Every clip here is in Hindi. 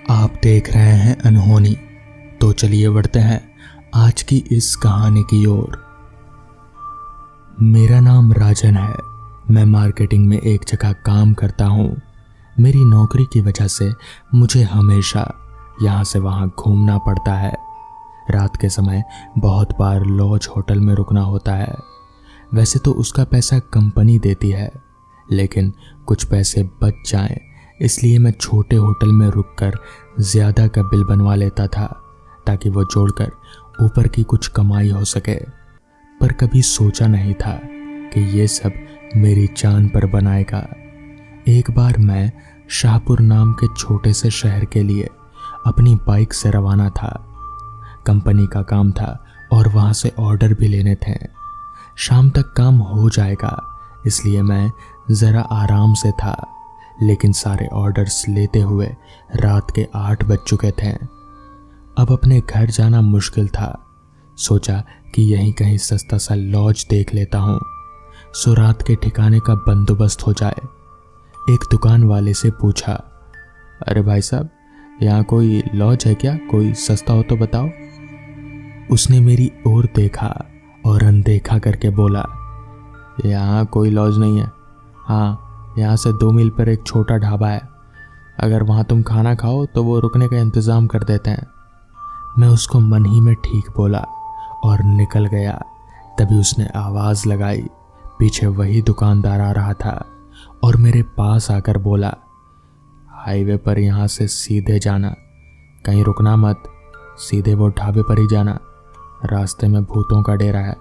आप देख रहे हैं अनहोनी। तो चलिए बढ़ते हैं आज की इस कहानी की ओर। मेरा नाम राजन है। मैं मार्केटिंग में एक जगह काम करता हूँ। मेरी नौकरी की वजह से मुझे हमेशा यहाँ से वहाँ घूमना पड़ता है। रात के समय बहुत बार लॉज होटल में रुकना होता है। वैसे तो उसका पैसा कंपनी देती है, लेकिन कुछ पैसे बच जाएं इसलिए मैं छोटे होटल में रुककर ज़्यादा का बिल बनवा लेता था, ताकि वो जोड़कर ऊपर की कुछ कमाई हो सके। पर कभी सोचा नहीं था कि ये सब मेरी जान पर बनाएगा। एक बार मैं शाहपुर नाम के छोटे से शहर के लिए अपनी बाइक से रवाना था। कंपनी का काम था और वहाँ से ऑर्डर भी लेने थे। शाम तक काम हो जाएगा इसलिए मैं ज़रा आराम से था, लेकिन सारे ऑर्डर्स लेते हुए रात के 8 बज चुके थे। अब अपने घर जाना मुश्किल था। सोचा कि यहीं कहीं सस्ता सा लॉज देख लेता हूँ, सो रात के ठिकाने का बंदोबस्त हो जाए। एक दुकान वाले से पूछा, अरे भाई साहब, यहाँ कोई लॉज है क्या? कोई सस्ता हो तो बताओ। उसने मेरी ओर देखा और अनदेखा करके बोला, यहाँ कोई लॉज नहीं है। हाँ, यहाँ से 2 मील पर एक छोटा ढाबा है। अगर वहाँ तुम खाना खाओ तो वो रुकने का इंतज़ाम कर देते हैं। मैं उसको मन ही में ठीक बोला और निकल गया। तभी उसने आवाज़ लगाई। पीछे वही दुकानदार आ रहा था और मेरे पास आकर बोला, हाईवे पर यहाँ से सीधे जाना, कहीं रुकना मत, सीधे वो ढाबे पर ही जाना। रास्ते में भूतों का डेरा है,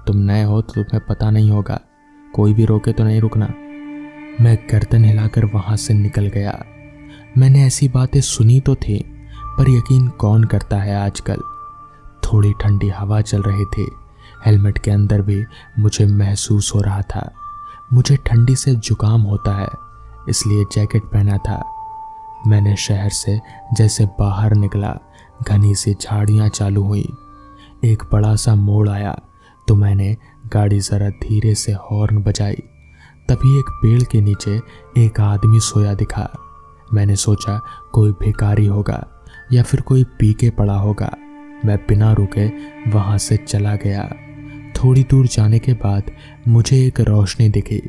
तुम नए हो तो तुम्हें पता नहीं होगा, कोई भी रोके तो नहीं रुकना। मैं गर्दन हिलाकर वहाँ से निकल गया। मैंने ऐसी बातें सुनी तो थी, पर यकीन कौन करता है आजकल। थोड़ी ठंडी हवा चल रही थी। हेलमेट के अंदर भी मुझे महसूस हो रहा था। मुझे ठंडी से जुकाम होता है, इसलिए जैकेट पहना था। मैंने शहर से जैसे बाहर निकला, घनी सी झाड़ियाँ चालू हुई। एक बड़ा सा मोड़ आया तो मैंने गाड़ी ज़रा धीरे से हॉर्न बजाई। तभी एक पेड़ के नीचे एक आदमी सोया दिखा। मैंने सोचा कोई भिखारी होगा या फिर कोई पी के पड़ा होगा। मैं बिना रुके वहाँ से चला गया। थोड़ी दूर जाने के बाद मुझे एक रोशनी दिखी।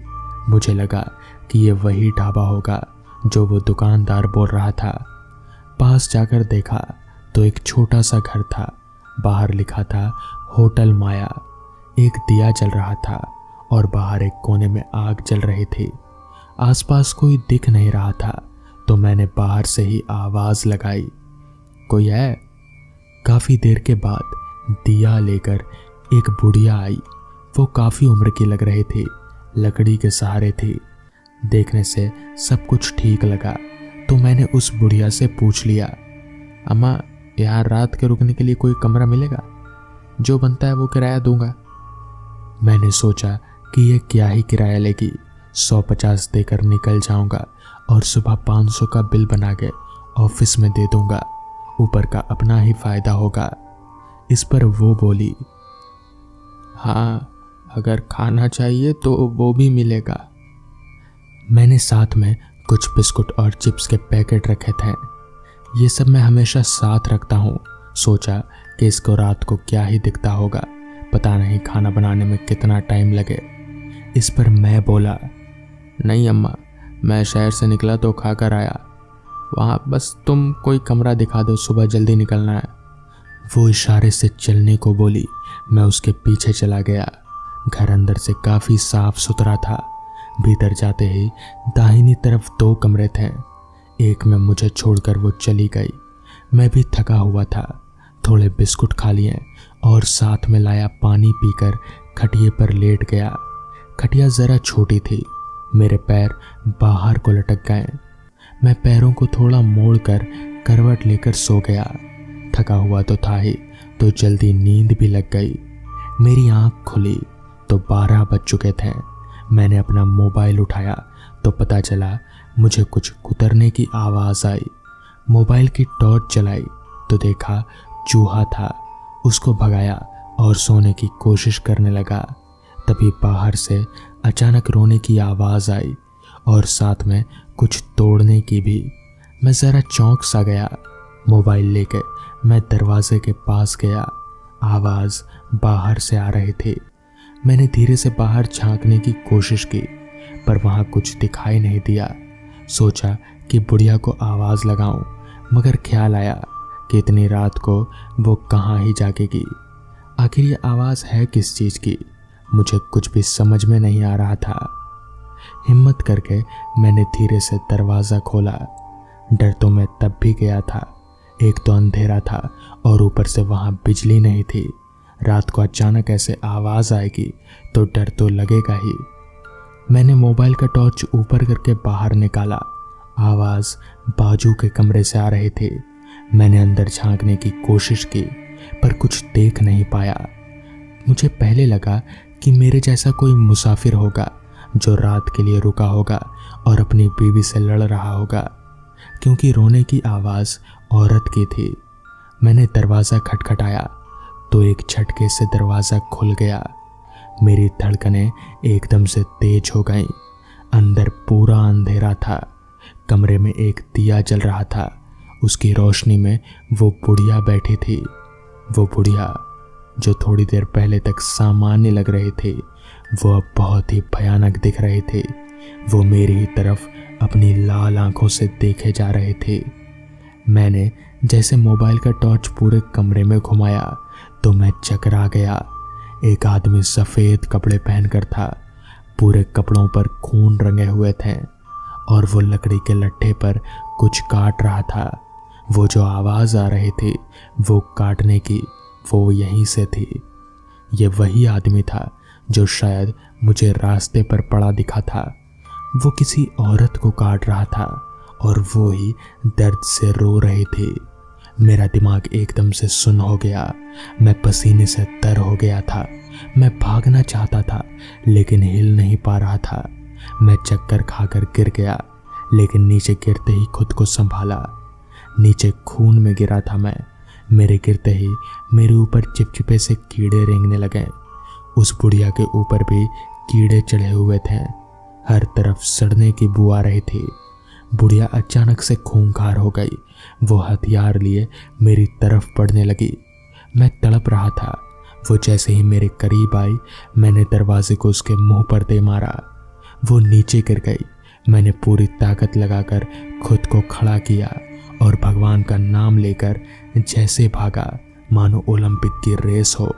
मुझे लगा कि ये वही ढाबा होगा जो वो दुकानदार बोल रहा था। पास जाकर देखा तो एक छोटा सा घर था। बाहर लिखा था होटल माया। एक दिया जल रहा था और बाहर एक कोने में आग जल रही थी। आसपास कोई दिख नहीं रहा था तो मैंने बाहर से ही आवाज़ लगाई, कोई है? काफ़ी देर के बाद दिया लेकर एक बुढ़िया आई। वो काफ़ी उम्र की लग रही थी, लकड़ी के सहारे थी। देखने से सब कुछ ठीक लगा तो मैंने उस बुढ़िया से पूछ लिया, अम्मा, यहाँ रात के रुकने के लिए कोई कमरा मिलेगा? जो बनता है वो किराया दूंगा। मैंने सोचा कि ये क्या ही किराया लेगी, 150 देकर निकल जाऊंगा और सुबह 500 का बिल बना के ऑफिस में दे दूंगा। ऊपर का अपना ही फायदा होगा। इस पर वो बोली, हाँ, अगर खाना चाहिए तो वो भी मिलेगा। मैंने साथ में कुछ बिस्कुट और चिप्स के पैकेट रखे थे। ये सब मैं हमेशा साथ रखता हूँ। सोचा कि इसको रात को क्या ही दिखता होगा, पता नहीं खाना बनाने में कितना टाइम लगे। इस पर मैं बोला, नहीं अम्मा, मैं शहर से निकला तो खा कर आया। वहाँ बस तुम कोई कमरा दिखा दो, सुबह जल्दी निकलना है। वो इशारे से चलने को बोली। मैं उसके पीछे चला गया। घर अंदर से काफ़ी साफ सुथरा था। भीतर जाते ही दाहिनी तरफ 2 कमरे थे। एक में मुझे छोड़कर वो चली गई। मैं भी थका हुआ था। थोड़े बिस्कुट खा लिए और साथ में लाया पानी पीकर खटिए पर लेट गया। खटिया ज़रा छोटी थी, मेरे पैर बाहर को लटक गए। मैं पैरों को थोड़ा मोड़कर करवट लेकर सो गया। थका हुआ तो था ही, तो जल्दी नींद भी लग गई। मेरी आँख खुली तो 12 बज चुके थे। मैंने अपना मोबाइल उठाया तो पता चला मुझे कुछ कुतरने की आवाज़ आई। मोबाइल की टॉर्च जलाई तो देखा चूहा था। उसको भगाया और सोने की कोशिश करने लगा। तभी बाहर से अचानक रोने की आवाज़ आई और साथ में कुछ तोड़ने की भी। मैं ज़रा चौंक सा गया। मोबाइल लेके मैं दरवाजे के पास गया। आवाज़ बाहर से आ रही थी। मैंने धीरे से बाहर झांकने की कोशिश की, पर वहाँ कुछ दिखाई नहीं दिया। सोचा कि बुढ़िया को आवाज़ लगाऊं, मगर ख्याल आया कि इतनी रात को वो कहाँ ही जागेगी। आखिर ये आवाज़ है किस चीज़ की? मुझे कुछ भी समझ में नहीं आ रहा था। हिम्मत करके मैंने धीरे से दरवाज़ा खोला। डर तो मैं तब भी गया था। एक तो अंधेरा था और ऊपर से वहाँ बिजली नहीं थी। रात को अचानक ऐसे आवाज़ आएगी तो डर तो लगेगा ही। मैंने मोबाइल का टॉर्च ऊपर करके बाहर निकाला। आवाज़ बाजू के कमरे से आ रही थी। मैंने अंदर झांकने की कोशिश की, पर कुछ देख नहीं पाया। मुझे पहले लगा कि मेरे जैसा कोई मुसाफिर होगा जो रात के लिए रुका होगा और अपनी बीवी से लड़ रहा होगा, क्योंकि रोने की आवाज़ औरत की थी। मैंने दरवाज़ा खटखटाया तो एक झटके से दरवाज़ा खुल गया। मेरी धड़कनें एकदम से तेज हो गईं। अंदर पूरा अंधेरा था। कमरे में एक दिया जल रहा था। उसकी रोशनी में वो बुढ़िया बैठी थी। वो बुढ़िया जो थोड़ी देर पहले तक सामान्य लग रही थी, वो अब बहुत ही भयानक दिख रही थी। वो मेरी ही तरफ अपनी लाल आंखों से देखे जा रहे थे। मैंने जैसे मोबाइल का टॉर्च पूरे कमरे में घुमाया तो मैं चकरा गया। एक आदमी सफ़ेद कपड़े पहनकर था। पूरे कपड़ों पर खून रंगे हुए थे और वो लकड़ी के लट्ठे पर कुछ काट रहा था। वो जो आवाज़ आ रही थी वो काटने की, वो यहीं से थी। ये वही आदमी था जो शायद मुझे रास्ते पर पड़ा दिखा था। वो किसी औरत को काट रहा था और वो ही दर्द से रो रही थी। मेरा दिमाग एकदम से सुन्न हो गया। मैं पसीने से तर हो गया था। मैं भागना चाहता था लेकिन हिल नहीं पा रहा था। मैं चक्कर खाकर गिर गया, लेकिन नीचे गिरते ही खुद को संभाला। नीचे खून में गिरा था मैं। मेरे गिरते ही मेरे ऊपर चिपचिपे से कीड़े रेंगने लगे। उस बुढ़िया के ऊपर भी कीड़े चढ़े हुए थे। हर तरफ सड़ने की बू आ रही थी। बुढ़िया अचानक से खूंखार हो गई। वो हथियार लिए मेरी तरफ बढ़ने लगी। मैं तड़प रहा था। वो जैसे ही मेरे करीब आई, मैंने दरवाजे को उसके मुंह पर दे मारा। वो नीचे गिर गई। मैंने पूरी ताकत लगाकर खुद को खड़ा किया और भगवान का नाम लेकर जैसे भागा मानो ओलंपिक की रेस हो।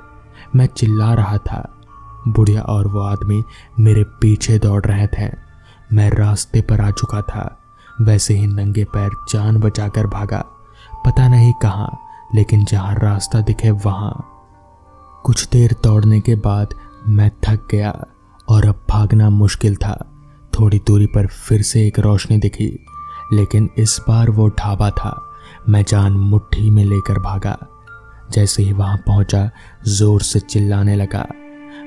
मैं चिल्ला रहा था। बुढ़िया और वो आदमी मेरे पीछे दौड़ रहे थे। मैं रास्ते पर आ चुका था। वैसे ही नंगे पैर जान बचाकर भागा। पता नहीं कहाँ, लेकिन जहाँ रास्ता दिखे वहाँ। कुछ देर दौड़ने के बाद मैं थक गया और अब भागना मुश्किल था। थोड़ी दूरी पर फिर से एक रोशनी दिखी, लेकिन इस बार वो ढाबा था। मैं जान मुट्ठी में लेकर भागा। जैसे ही वहाँ पहुँचा, जोर से चिल्लाने लगा।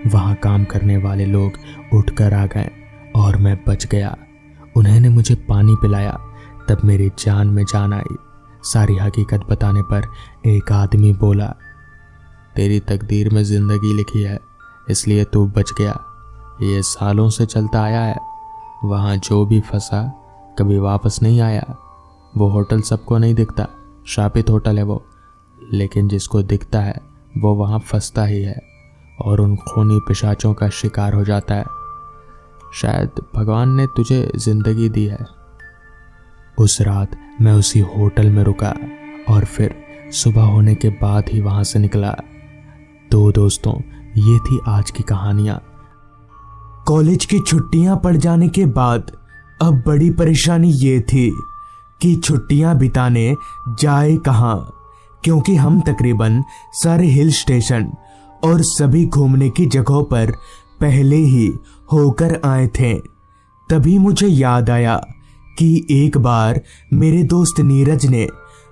वहाँ काम करने वाले लोग उठकर आ गए और मैं बच गया। उन्होंने मुझे पानी पिलाया। तब मेरी जान में जान आई। सारी हकीकत बताने पर एक आदमी बोला, तेरी तकदीर में जिंदगी लिखी है, इसलिए तू बच गया। ये सालों से चलता आया है। वहाँ जो भी फंसा कभी वापस नहीं आया। वो होटल सबको नहीं दिखता, श्रापित होटल है वो, लेकिन जिसको दिखता है वो वहाँ फंसता ही है और उन खूनी पिशाचों का शिकार हो जाता है। शायद भगवान ने तुझे जिंदगी दी है। उस रात मैं उसी होटल में रुका और फिर सुबह होने के बाद ही वहां से निकला। तो दोस्तों, ये थी आज की कहानियां। कॉलेज की छुट्टियां पड़ जाने के बाद अब बड़ी परेशानी ये थी कि छुट्टियां बिताने जाए कहां, क्योंकि हम तकरीबन सारे हिल स्टेशन और सभी घूमने की जगहों पर पहले ही होकर आए थे। तभी मुझे याद आया कि एक बार मेरे दोस्त नीरज ने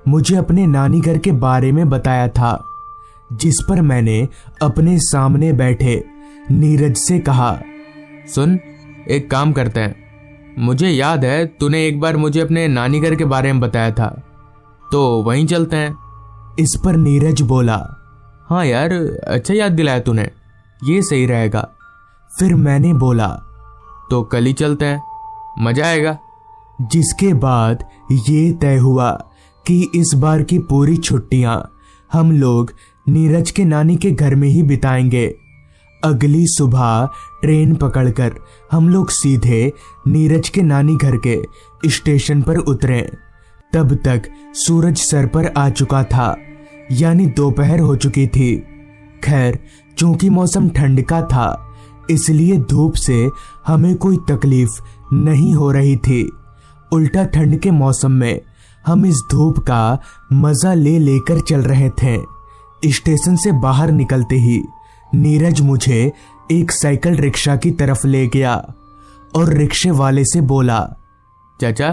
मुझे अपने नानी घर के बारे में बताया था, जिस पर मैंने अपने सामने बैठे नीरज से कहा, सुन, एक काम करते हैं। मुझे याद है तूने एक बार मुझे अपने नानी घर के बारे में बताया था, तो वहीं चलते हैं। इस पर नीरज बोला, हाँ यार, अच्छा याद दिलाया तूने, ये सही रहेगा। फिर मैंने बोला, तो कल ही चलते हैं, मजा आएगा। जिसके बाद ये तय हुआ कि इस बार की पूरी छुट्टियां हम लोग नीरज के नानी के घर में ही बिताएंगे। अगली सुबह ट्रेन पकड़कर हम लोग सीधे नीरज के नानी घर के स्टेशन पर उतरे। तब तक सूरज सर पर आ चुका था, यानी दोपहर हो चुकी थी। खैर, चूंकि मौसम ठंड का था इसलिए धूप से हमें कोई तकलीफ नहीं हो रही थी। उल्टा ठंड के मौसम में हम इस धूप का मजा ले लेकर चल रहे थे। स्टेशन से बाहर निकलते ही नीरज मुझे एक साइकिल रिक्शा की तरफ ले गया और रिक्शे वाले से बोला, चाचा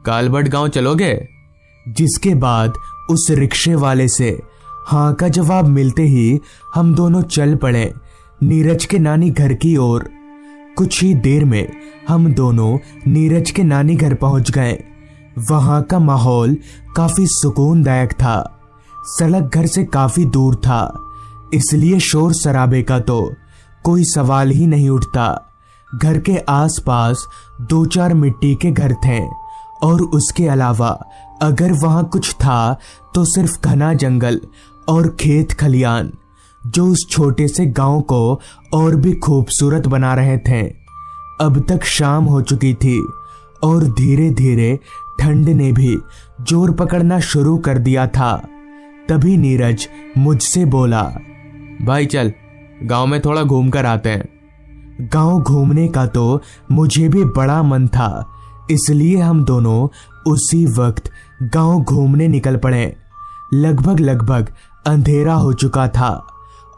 कालबट गांव चलोगे? जिसके बाद उस रिक्शे वाले से हाँ का जवाब मिलते ही हम दोनों चल पड़े नीरज के नानी घर की ओर। कुछ ही देर में हम दोनों नीरज के नानी घर पहुंच गए। वहां का माहौल काफी सुकूनदायक था। सड़क घर से काफी दूर था, इसलिए शोर शराबे का तो कोई सवाल ही नहीं उठता। घर के आसपास 2-4 मिट्टी के घर थे और उसके अलावा अगर वहां कुछ था तो सिर्फ घना जंगल और खेत खलियान, जो उस छोटे से गांव को और भी खूबसूरत बना रहे थे। अब तक शाम हो चुकी थी और धीरे धीरे ठंड ने भी जोर पकड़ना शुरू कर दिया था। तभी नीरज मुझसे बोला, भाई चल गांव में थोड़ा घूम कर आते हैं। गांव घूमने का तो मुझे भी बड़ा मन था, इसलिए हम दोनों उसी वक्त गांव घूमने निकल पड़े। लगभग अंधेरा हो चुका था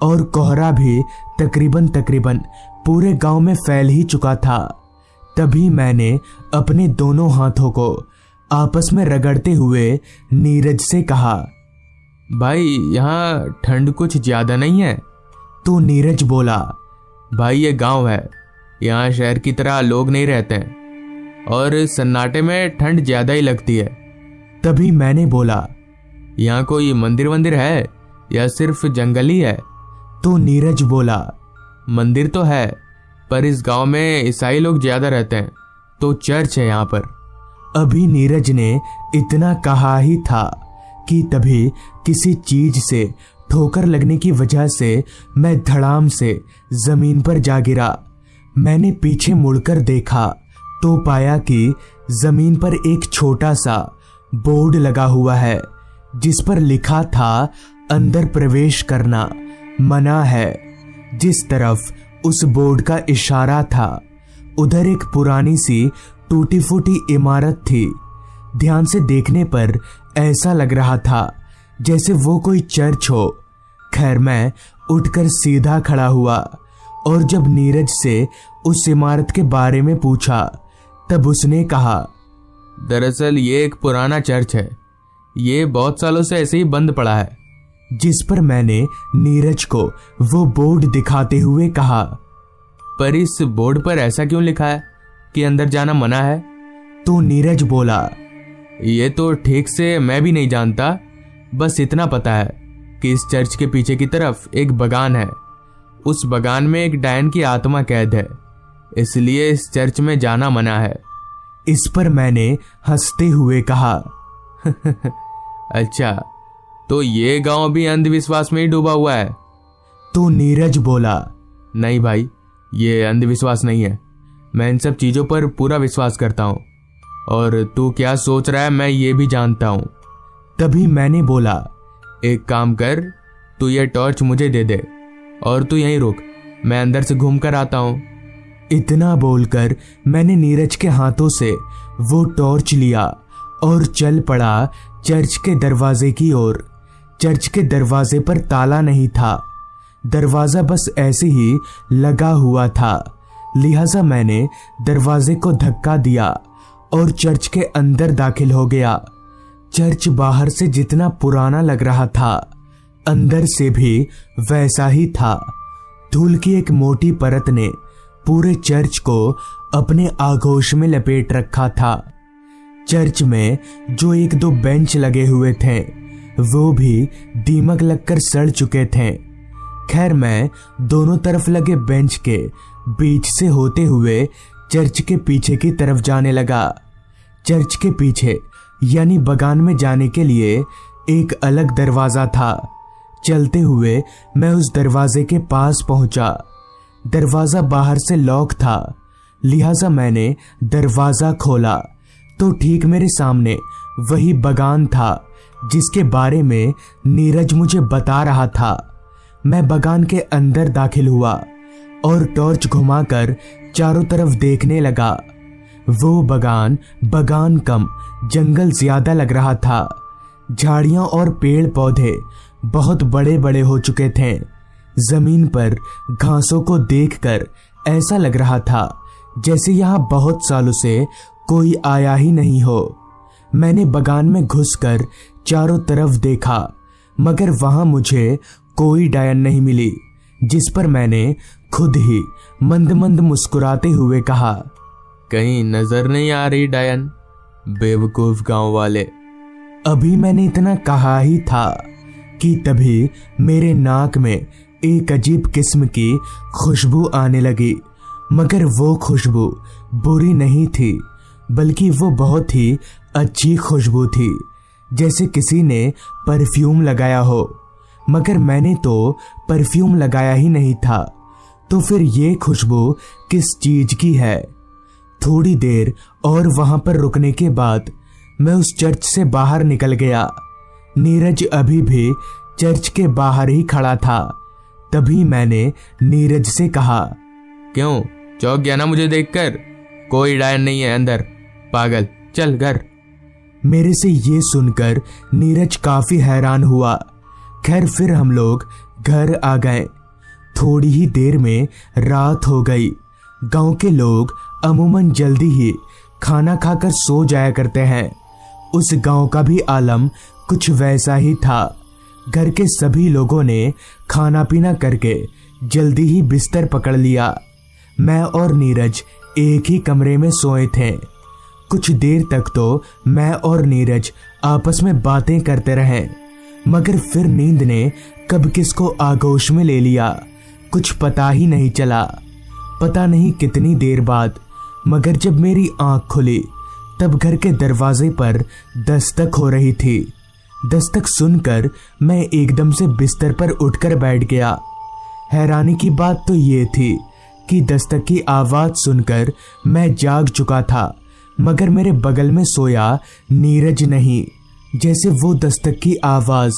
और कोहरा भी तकरीबन पूरे गांव में फैल ही चुका था। तभी मैंने अपने दोनों हाथों को आपस में रगड़ते हुए नीरज से कहा, भाई यहाँ ठंड कुछ ज्यादा नहीं है? तो नीरज बोला, भाई ये गांव है, यहाँ शहर की तरह लोग नहीं रहते हैं और सन्नाटे में ठंड ज्यादा ही लगती है। तभी मैंने बोला, यहाँ कोई मंदिर वंदिर है या सिर्फ जंगल ही है? तो नीरज बोला, मंदिर तो है पर इस गांव में ईसाई लोग ज्यादा रहते हैं, तो चर्च है यहाँ पर। अभी नीरज ने इतना कहा ही था कि तभी किसी चीज से ठोकर लगने की वजह से मैं धड़ाम से जमीन पर जा गिरा। मैंने पीछे मुड़कर देखा तो पाया कि जमीन पर एक छोटा सा बोर्ड लगा हुआ है जिस पर लिखा था, अंदर प्रवेश करना मना है। जिस तरफ उस बोर्ड का इशारा था उधर एक पुरानी सी टूटी फूटी इमारत थी। ध्यान से देखने पर ऐसा लग रहा था जैसे वो कोई चर्च हो। खैर, मैं उठकर सीधा खड़ा हुआ और जब नीरज से उस इमारत के बारे में पूछा तब उसने कहा, दरअसल ये एक पुराना चर्च है, ये बहुत सालों से ऐसे ही बंद पड़ा है। जिस पर मैंने नीरज को वो बोर्ड दिखाते हुए कहा, पर इस बोर्ड पर ऐसा क्यों लिखा है कि अंदर जाना मना है? तो नीरज बोला, ये तो ठीक से मैं भी नहीं जानता, बस इतना पता है कि इस चर्च के पीछे की तरफ एक बगान है। उस बगान में एक डायन की आत्मा कैद है, इसलिए इस चर्च में जाना मना है। इस पर मैंने हंसते हुए कहा, अच्छा, तो ये गांव भी अंधविश्वास में ही डूबा हुआ है? तो नीरज बोला, नहीं भाई, ये अंधविश्वास नहीं है, मैं इन सब चीजों पर पूरा विश्वास करता हूँ और तू क्या सोच रहा है मैं ये भी जानता हूँ। तभी मैंने बोला, एक काम कर, तू ये टॉर्च मुझे दे दे और तू यहीं रुक, मैं अंदर से घूम कर आता हूँ। इतना बोलकर मैंने नीरज के हाथों से वो टॉर्च लिया और चल पड़ा चर्च के दरवाजे की ओर। चर्च के दरवाजे पर ताला नहीं था, दरवाजा बस ऐसे ही लगा हुआ था, लिहाजा मैंने दरवाजे को धक्का दिया और चर्च के अंदर दाखिल हो गया। चर्च बाहर से जितना पुराना लग रहा था अंदर से भी वैसा ही था। धूल की एक मोटी परत ने पूरे चर्च को अपने आगोश में लपेट रखा था। चर्च में जो 1-2 बेंच लगे हुए थे वो भी दीमक लगकर सड़ चुके थे। खैर, मैं दोनों तरफ लगे बेंच के बीच से होते हुए चर्च के पीछे की तरफ जाने लगा। चर्च के पीछे यानी बगान में जाने के लिए एक अलग दरवाजा था। चलते हुए मैं उस दरवाजे के पास पहुंचा। दरवाजा बाहर से लॉक था, लिहाजा मैंने दरवाजा खोला तो ठीक मेरे सामने वही बगान था जिसके बारे में नीरज मुझे बता रहा था। मैं बगान के अंदर दाखिल हुआ और टॉर्च घुमाकर चारों तरफ देखने लगा। वो बगान कम जंगल ज्यादा लग रहा था। झाड़ियां और पेड़ पौधे बहुत बड़े बड़े हो चुके थे। जमीन पर घासों को देखकर ऐसा लग रहा था जैसे यहाँ बहुत सालों से कोई आया ही नहीं हो। मैंने बगान में घुसकर चारों तरफ देखा, मगर वहां मुझे कोई डायन नहीं मिली, जिस पर मैंने खुद ही मंद मंद मुस्कुराते हुए कहा, कहीं नजर नहीं आ रही डायन, बेवकूफ गांव वाले। अभी मैंने इतना कहा ही था कि तभी मेरे नाक में एक अजीब किस्म की खुशबू आने लगी। मगर वो खुशबू बुरी नहीं थी, बल्कि वो बहुत ही अच्छी खुशबू थी, जैसे किसी ने परफ्यूम लगाया हो। मगर मैंने तो परफ्यूम लगाया ही नहीं था, तो फिर ये खुशबू किस चीज की है? थोड़ी देर और वहां पर रुकने के बाद मैं उस चर्च से बाहर निकल गया। नीरज अभी भी चर्च के बाहर ही खड़ा था। तभी मैंने नीरज से कहा, क्यों चौंक गया ना मुझे देखकर? कोई डायन नहीं है अंदर, पागल, चल घर। मेरे से ये सुनकर नीरज काफी हैरान हुआ। खैर फिर हम लोग घर आ गए। थोड़ी ही देर में रात हो गई। गांव के लोग अमूमन जल्दी ही खाना खाकर सो जाया करते हैं। उस गांव का भी आलम कुछ वैसा ही था। घर के सभी लोगों ने खाना पीना करके जल्दी ही बिस्तर पकड़ लिया। मैं और नीरज एक ही कमरे में सोए थे। कुछ देर तक तो मैं और नीरज आपस में बातें करते रहे, मगर फिर नींद ने कब किसको आगोश में ले लिया, कुछ पता ही नहीं चला। पता नहीं कितनी देर बाद, मगर जब मेरी आंख खुली तब घर के दरवाजे पर दस्तक हो रही थी। दस्तक सुनकर मैं एकदम से बिस्तर पर उठकर बैठ गया। हैरानी की बात तो ये थी कि दस्तक की आवाज सुनकर मैं जाग चुका था, मगर मेरे बगल में सोया नीरज नहीं, जैसे वो दस्तक की आवाज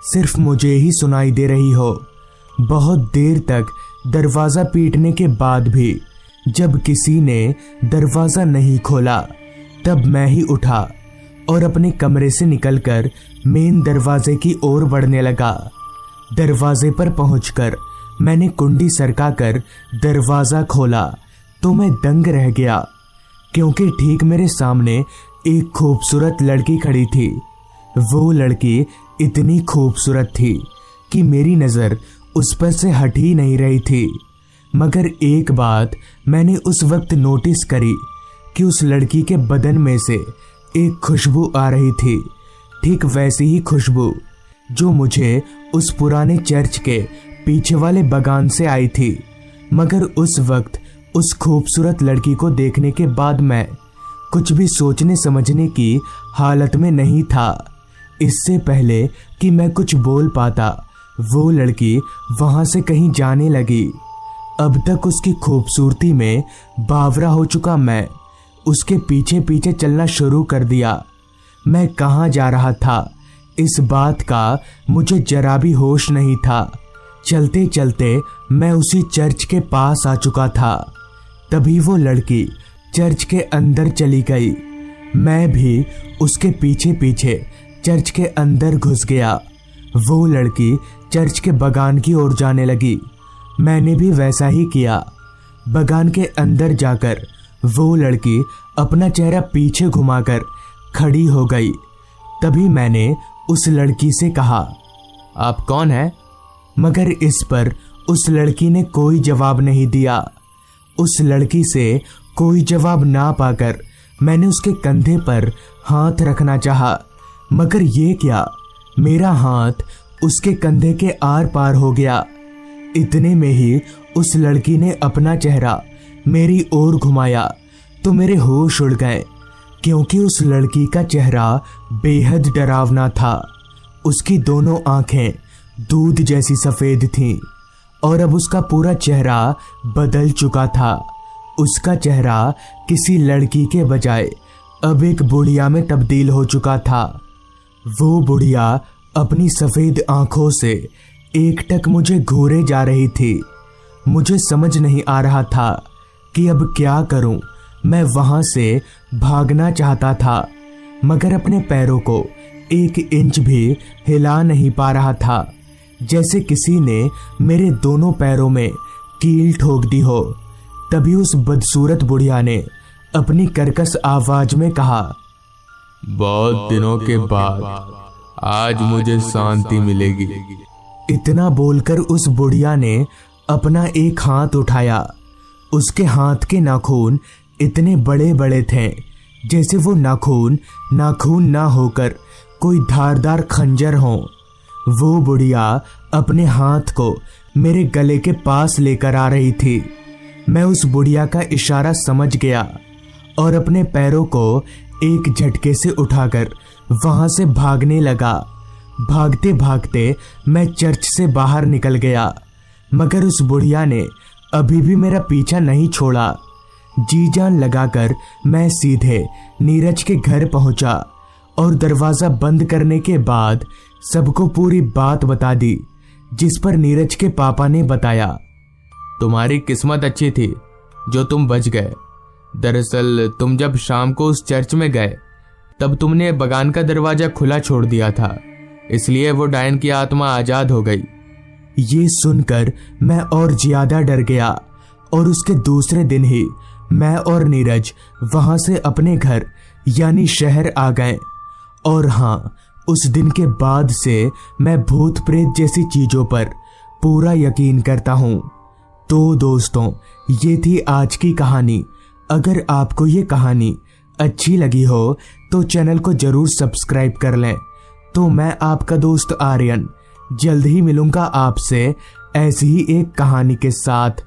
सिर्फ मुझे ही सुनाई दे रही हो। बहुत देर तक दरवाजा पीटने के बाद भी जब किसी ने दरवाजा नहीं खोला, तब मैं ही उठा और अपने कमरे से निकलकर मेन दरवाजे की ओर बढ़ने लगा। दरवाजे पर पहुंचकर मैंने कुंडी सरकाकर दरवाजा खोला तो मैं दंग रह गया, क्योंकि ठीक मेरे सामने एक खूबसूरत लड़की खड़ी थी। वो लड़की इतनी खूबसूरत थी कि मेरी नज़र उस पर से हट ही नहीं रही थी। मगर एक बात मैंने उस वक्त नोटिस करी कि उस लड़की के बदन में से एक खुशबू आ रही थी, ठीक वैसी ही खुशबू जो मुझे उस पुराने चर्च के पीछे वाले बगान से आई थी। मगर उस वक्त उस खूबसूरत लड़की को देखने के बाद मैं कुछ भी सोचने समझने की हालत में नहीं था। इससे पहले कि मैं कुछ बोल पाता, वो लड़की वहां से कहीं जाने लगी। अब तक उसकी खूबसूरती में बावरा हो चुका मैं उसके पीछे पीछे चलना शुरू कर दिया। मैं कहाँ जा रहा था इस बात का मुझे जरा भी होश नहीं था। चलते चलते मैं उसी चर्च के पास आ चुका था। तभी वो लड़की चर्च के अंदर चली गई। मैं भी उसके पीछे पीछे चर्च के अंदर घुस गया। वो लड़की चर्च के बगान की ओर जाने लगी। मैंने भी वैसा ही किया। बगान के अंदर जाकर वो लड़की अपना चेहरा पीछे घुमाकर खड़ी हो गई। तभी मैंने उस लड़की से कहा, आप कौन है? मगर इस पर उस लड़की ने कोई जवाब नहीं दिया। उस लड़की से कोई जवाब ना पाकर मैंने उसके कंधे पर हाथ रखना चाहा, मगर ये क्या, मेरा हाथ उसके कंधे के आर पार हो गया। इतने में ही उस लड़की ने अपना चेहरा मेरी ओर घुमाया तो मेरे होश उड़ गए, क्योंकि उस लड़की का चेहरा बेहद डरावना था। उसकी दोनों आंखें दूध जैसी सफेद थीं और अब उसका पूरा चेहरा बदल चुका था। उसका चेहरा किसी लड़की के बजाय अब एक बुढ़िया में तब्दील हो चुका था। वो बुढ़िया अपनी सफेद आंखों से एकटक मुझे घूरे जा रही थी। मुझे समझ नहीं आ रहा था कि अब क्या करूं। मैं वहां से भागना चाहता था मगर अपने पैरों को 1 इंच भी हिला नहीं पा रहा था, जैसे किसी ने मेरे दोनों पैरों में कील ठोक दी हो। तभी उस बदसूरत बुढ़िया ने अपनी कर्कश आवाज में कहा, बहुत दिनों के बाद आज मुझे शांति मिलेगी। इतना बोलकर उस बुढ़िया ने अपना एक हाथ उठाया। उसके हाथ के नाखून इतने बड़े बड़े थे जैसे वो नाखून ना होकर कोई धारदार खंजर हो। वो बुढ़िया अपने हाथ को मेरे गले के पास लेकर आ रही थी। मैं उस बुढ़िया का इशारा समझ गया और अपने पैरों को एक झटके से उठाकर वहां से भागने लगा। भागते भागते मैं चर्च से बाहर निकल गया मगर उस बुढ़िया ने अभी भी मेरा पीछा नहीं छोड़ा। जी जान लगाकर मैं सीधे नीरज के घर पहुंचा और दरवाजा बंद करने के बाद सबको पूरी बात बता दी, जिस पर नीरज के पापा ने बताया, तुम्हारी किस्मत अच्छी थी जो तुम बच गए। दरअसल तुम जब शाम को उस चर्च में गए तब तुमने बगान का दरवाजा खुला छोड़ दिया था, इसलिए वो डायन की आत्मा आजाद हो गई। ये सुनकर मैं और ज्यादा डर गया और उसके दूसरे दिन ही मैं और नीरज वहां से अपने घर यानी शहर आ गए। और हाँ, उस दिन के बाद से मैं भूत प्रेत जैसी चीजों पर पूरा यकीन करता हूँ। तो दोस्तों, ये थी आज की कहानी। अगर आपको ये कहानी अच्छी लगी हो तो चैनल को जरूर सब्सक्राइब कर लें। तो मैं आपका दोस्त आर्यन जल्द ही मिलूंगा आपसे ऐसी ही एक कहानी के साथ।